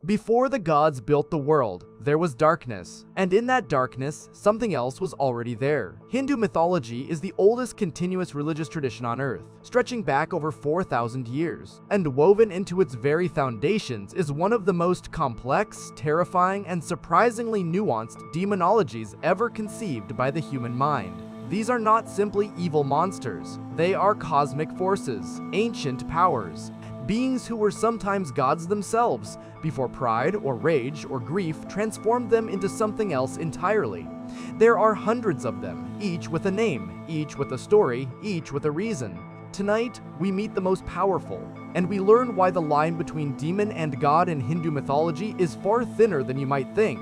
Before the gods built the world, there was darkness, and in that darkness, something else was already there. Hindu mythology is the oldest continuous religious tradition on Earth, stretching back over 4,000 years, and woven into its very foundations is one of the most complex, terrifying, and surprisingly nuanced demonologies ever conceived by the human mind. These are not simply evil monsters, they are cosmic forces, ancient powers, beings who were sometimes gods themselves, before pride or rage or grief transformed them into something else entirely. There are hundreds of them, each with a name, each with a story, each with a reason. Tonight, we meet the most powerful, and we learn why the line between demon and god in Hindu mythology is far thinner than you might think.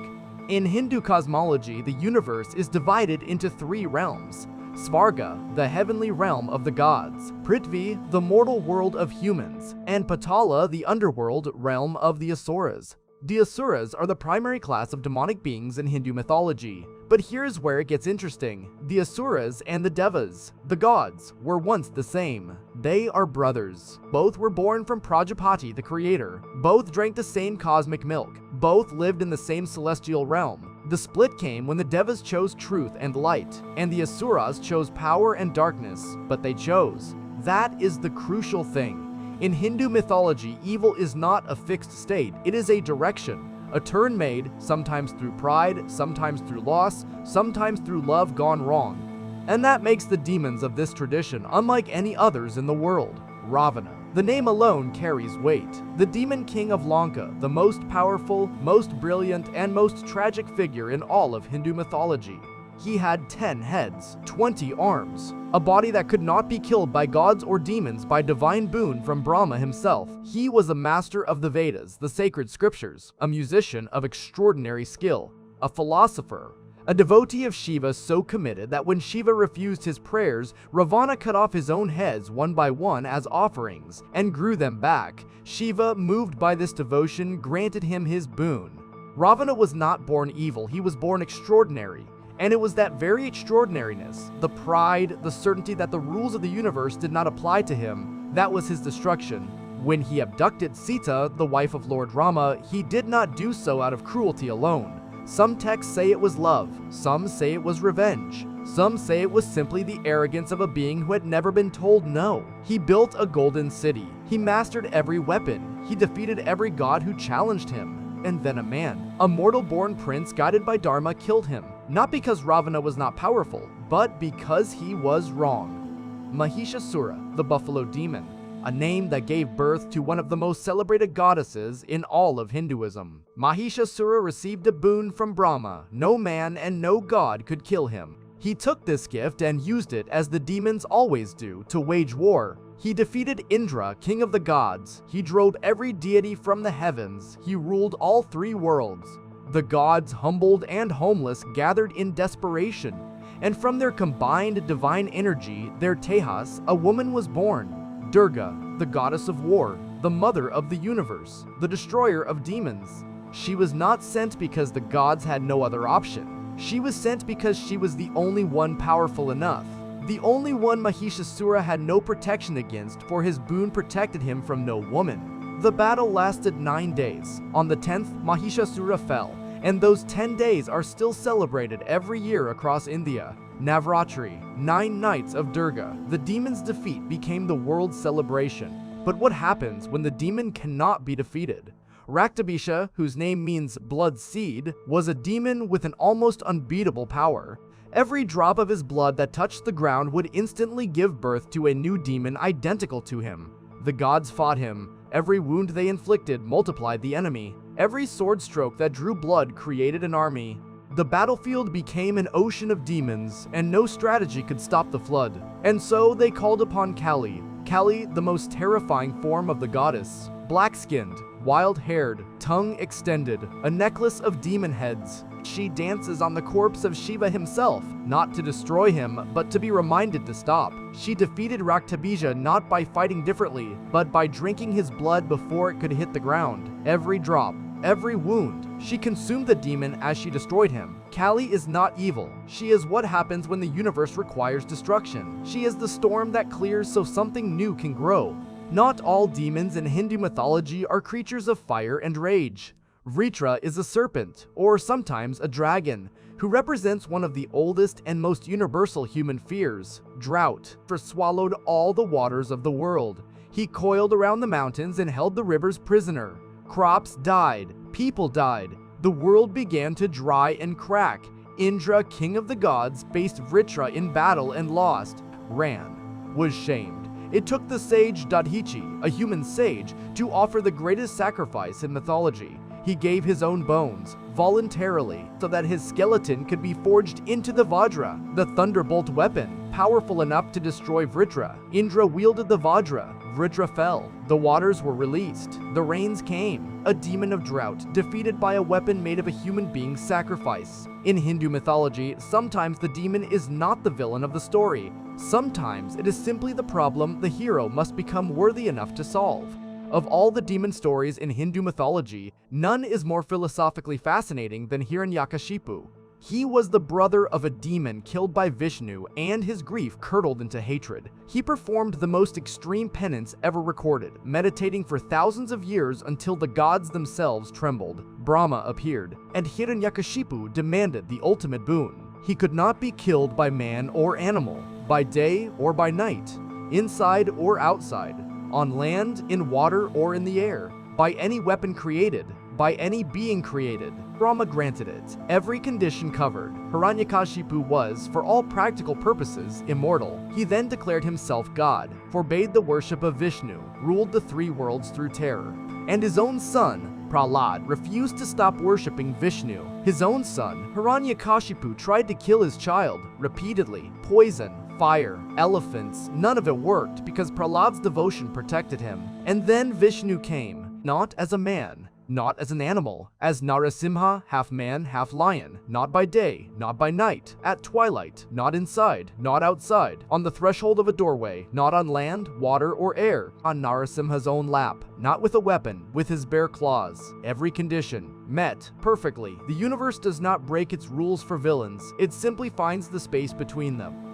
In Hindu cosmology, the universe is divided into 3 realms. Svarga, the heavenly realm of the gods, Prithvi, the mortal world of humans, and Patala, the underworld realm of the Asuras. The Asuras are the primary class of demonic beings in Hindu mythology. But here's where it gets interesting. The Asuras and the Devas, the gods, were once the same. They are brothers. Both were born from Prajapati, the creator. Both drank the same cosmic milk. Both lived in the same celestial realm. The split came when the Devas chose truth and light, and the Asuras chose power and darkness, but they chose. That is the crucial thing. In Hindu mythology, evil is not a fixed state, it is a direction. A turn made, sometimes through pride, sometimes through loss, sometimes through love gone wrong. And that makes the demons of this tradition unlike any others in the world. Ravana. The name alone carries weight. The demon king of Lanka, the most powerful, most brilliant, and most tragic figure in all of Hindu mythology. He had 10 heads, 20 arms, a body that could not be killed by gods or demons by divine boon from Brahma himself. He was a master of the Vedas, the sacred scriptures, a musician of extraordinary skill, a philosopher, a devotee of Shiva so committed that when Shiva refused his prayers, Ravana cut off his own heads one by one as offerings and grew them back. Shiva, moved by this devotion, granted him his boon. Ravana was not born evil, he was born extraordinary. And it was that very extraordinariness, the pride, the certainty that the rules of the universe did not apply to him, that was his destruction. When he abducted Sita, the wife of Lord Rama, he did not do so out of cruelty alone. Some texts say it was love, some say it was revenge, some say it was simply the arrogance of a being who had never been told no. He built a golden city, he mastered every weapon, he defeated every god who challenged him. And then a man, a mortal-born prince guided by Dharma, killed him. Not because Ravana was not powerful, but because he was wrong. Mahishasura, the buffalo demon, a name that gave birth to one of the most celebrated goddesses in all of Hinduism. Mahishasura received a boon from Brahma. No man and no god could kill him. He took this gift and used it, as the demons always do, to wage war. He defeated Indra, king of the gods. He drove every deity from the heavens. He ruled all 3 worlds. The gods, humbled and homeless, gathered in desperation. And from their combined divine energy, their Tehas, a woman was born. Durga, the goddess of war, the mother of the universe, the destroyer of demons. She was not sent because the gods had no other option. She was sent because she was the only one powerful enough. The only one Mahishasura had no protection against, for his boon protected him from no woman. The battle lasted 9 days. On the 10th, Mahishasura fell, and those 10 days are still celebrated every year across India. Navratri, 9 nights of Durga. The demon's defeat became the world's celebration. But what happens when the demon cannot be defeated? Raktabisha, whose name means blood seed, was a demon with an almost unbeatable power. Every drop of his blood that touched the ground would instantly give birth to a new demon identical to him. The gods fought him. Every wound they inflicted multiplied the enemy. Every sword stroke that drew blood created an army. The battlefield became an ocean of demons, and no strategy could stop the flood. And so they called upon Kali. Kali, the most terrifying form of the goddess. Black-skinned, wild-haired, tongue extended, a necklace of demon heads. She dances on the corpse of Shiva himself, not to destroy him, but to be reminded to stop. She defeated Raktabija not by fighting differently, but by drinking his blood before it could hit the ground. Every drop, every wound. She consumed the demon as she destroyed him. Kali is not evil. She is what happens when the universe requires destruction. She is the storm that clears so something new can grow. Not all demons in Hindu mythology are creatures of fire and rage. Vritra is a serpent, or sometimes a dragon, who represents one of the oldest and most universal human fears, drought. Vritra swallowed all the waters of the world. He coiled around the mountains and held the rivers prisoner. Crops died, people died, the world began to dry and crack. Indra, king of the gods, faced Vritra in battle and lost, ran, was shamed. It took the sage Dadhichi, a human sage, to offer the greatest sacrifice in mythology. He gave his own bones, voluntarily, so that his skeleton could be forged into the Vajra, the thunderbolt weapon, powerful enough to destroy Vritra. Indra wielded the Vajra. Vritra fell. The waters were released. The rains came. A demon of drought, defeated by a weapon made of a human being's sacrifice. In Hindu mythology, sometimes the demon is not the villain of the story. Sometimes it is simply the problem the hero must become worthy enough to solve. Of all the demon stories in Hindu mythology, none is more philosophically fascinating than Hiranyakashipu. He was the brother of a demon killed by Vishnu, and his grief curdled into hatred. He performed the most extreme penance ever recorded, meditating for thousands of years until the gods themselves trembled. Brahma appeared, and Hiranyakashipu demanded the ultimate boon. He could not be killed by man or animal, by day or by night, inside or outside, on land, in water, or in the air, by any weapon created, by any being created. Brahma granted it, every condition covered. Hiranyakashipu was, for all practical purposes, immortal. He then declared himself God, forbade the worship of Vishnu, ruled the three worlds through terror. And his own son, Prahlad, refused to stop worshipping Vishnu. His own son, Hiranyakashipu, tried to kill his child, repeatedly. Poison, fire, elephants, none of it worked because Prahlad's devotion protected him. And then Vishnu came, not as a man, not as an animal, as Narasimha, half man, half lion, not by day, not by night, at twilight, not inside, not outside, on the threshold of a doorway, not on land, water, or air, on Narasimha's own lap, not with a weapon, with his bare claws. Every condition met perfectly. The universe does not break its rules for villains, it simply finds the space between them.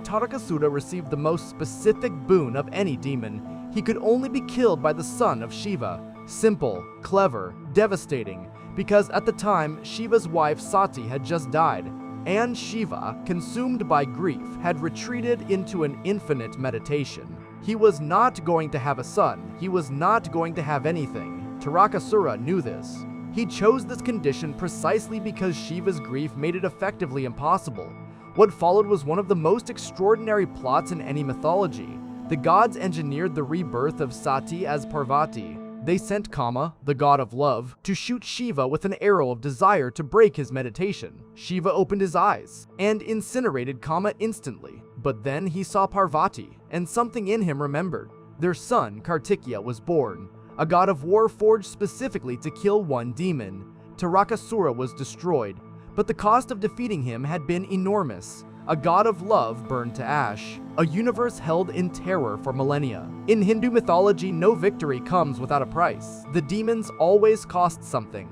Tarakasura received the most specific boon of any demon. He could only be killed by the son of Shiva. Simple, clever, devastating, because at the time, Shiva's wife Sati had just died, and Shiva, consumed by grief, had retreated into an infinite meditation. He was not going to have a son, he was not going to have anything. Tarakasura knew this. He chose this condition precisely because Shiva's grief made it effectively impossible. What followed was one of the most extraordinary plots in any mythology. The gods engineered the rebirth of Sati as Parvati. They sent Kama, the god of love, to shoot Shiva with an arrow of desire to break his meditation. Shiva opened his eyes and incinerated Kama instantly. But then he saw Parvati, and something in him remembered. Their son, Kartikeya, was born, a god of war forged specifically to kill one demon. Tarakasura was destroyed, but the cost of defeating him had been enormous. A god of love burned to ash, a universe held in terror for millennia. In Hindu mythology, no victory comes without a price. The demons always cost something.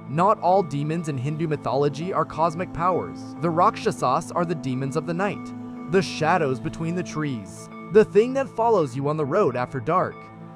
Not all demons in Hindu mythology are cosmic powers. The Rakshasas are the demons of the night, the shadows between the trees, the thing that follows you on the road after dark.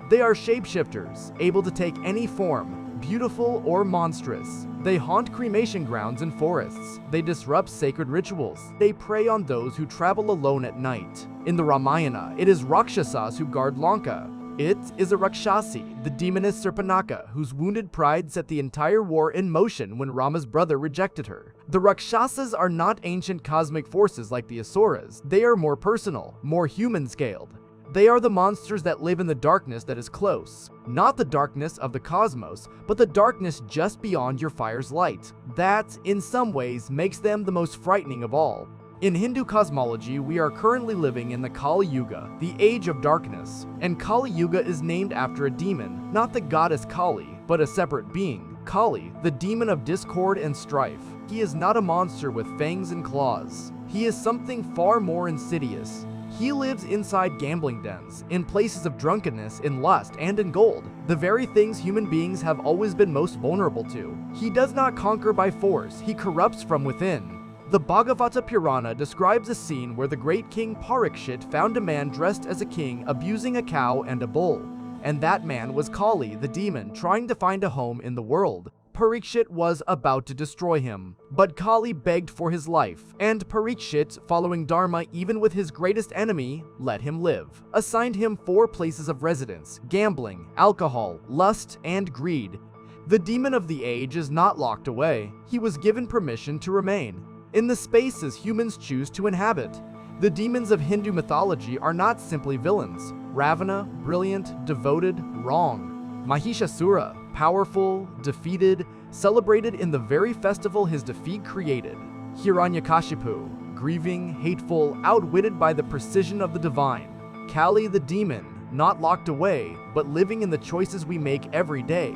They are shapeshifters, able to take any form, beautiful or monstrous. They haunt cremation grounds and forests. They disrupt sacred rituals. They prey on those who travel alone at night. In the Ramayana, it is Rakshasas who guard Lanka. It is a Rakshasi, the demoness Surpanaka, whose wounded pride set the entire war in motion when Rama's brother rejected her. The Rakshasas are not ancient cosmic forces like the Asuras. They are more personal, more human-scaled. They are the monsters that live in the darkness that is close. Not the darkness of the cosmos, but the darkness just beyond your fire's light. That, in some ways, makes them the most frightening of all. In Hindu cosmology, we are currently living in the Kali Yuga, the age of darkness. And Kali Yuga is named after a demon, not the goddess Kali, but a separate being. Kali, the demon of discord and strife. He is not a monster with fangs and claws. He is something far more insidious. He lives inside gambling dens, in places of drunkenness, in lust, and in gold, the very things human beings have always been most vulnerable to. He does not conquer by force, he corrupts from within. The Bhagavata Purana describes a scene where the great king Parikshit found a man dressed as a king abusing a cow and a bull. And that man was Kali, the demon, trying to find a home in the world. Parikshit was about to destroy him. But Kali begged for his life, and Parikshit, following Dharma even with his greatest enemy, let him live. Assigned him 4 places of residence: gambling, alcohol, lust, and greed. The demon of the age is not locked away. He was given permission to remain in the spaces humans choose to inhabit. The demons of Hindu mythology are not simply villains. Ravana, brilliant, devoted, wrong. Mahishasura, powerful, defeated, celebrated in the very festival his defeat created. Hiranyakashipu, grieving, hateful, outwitted by the precision of the divine. Kali the demon, not locked away, but living in the choices we make every day.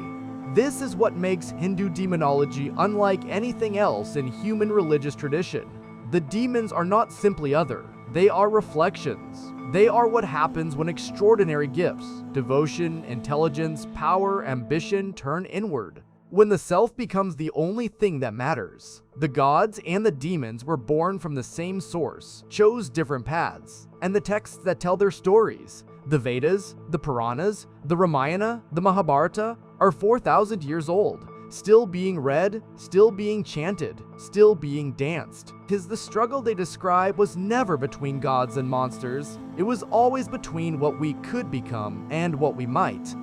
This is what makes Hindu demonology unlike anything else in human religious tradition. The demons are not simply other, they are reflections. They are what happens when extraordinary gifts, devotion, intelligence, power, ambition turn inward. When the self becomes the only thing that matters. The gods and the demons were born from the same source, chose different paths, and the texts that tell their stories, the Vedas, the Puranas, the Ramayana, the Mahabharata, are 4,000 years old, still being read, still being chanted, still being danced. 'Tis the struggle they describe was never between gods and monsters, it was always between what we could become and what we might.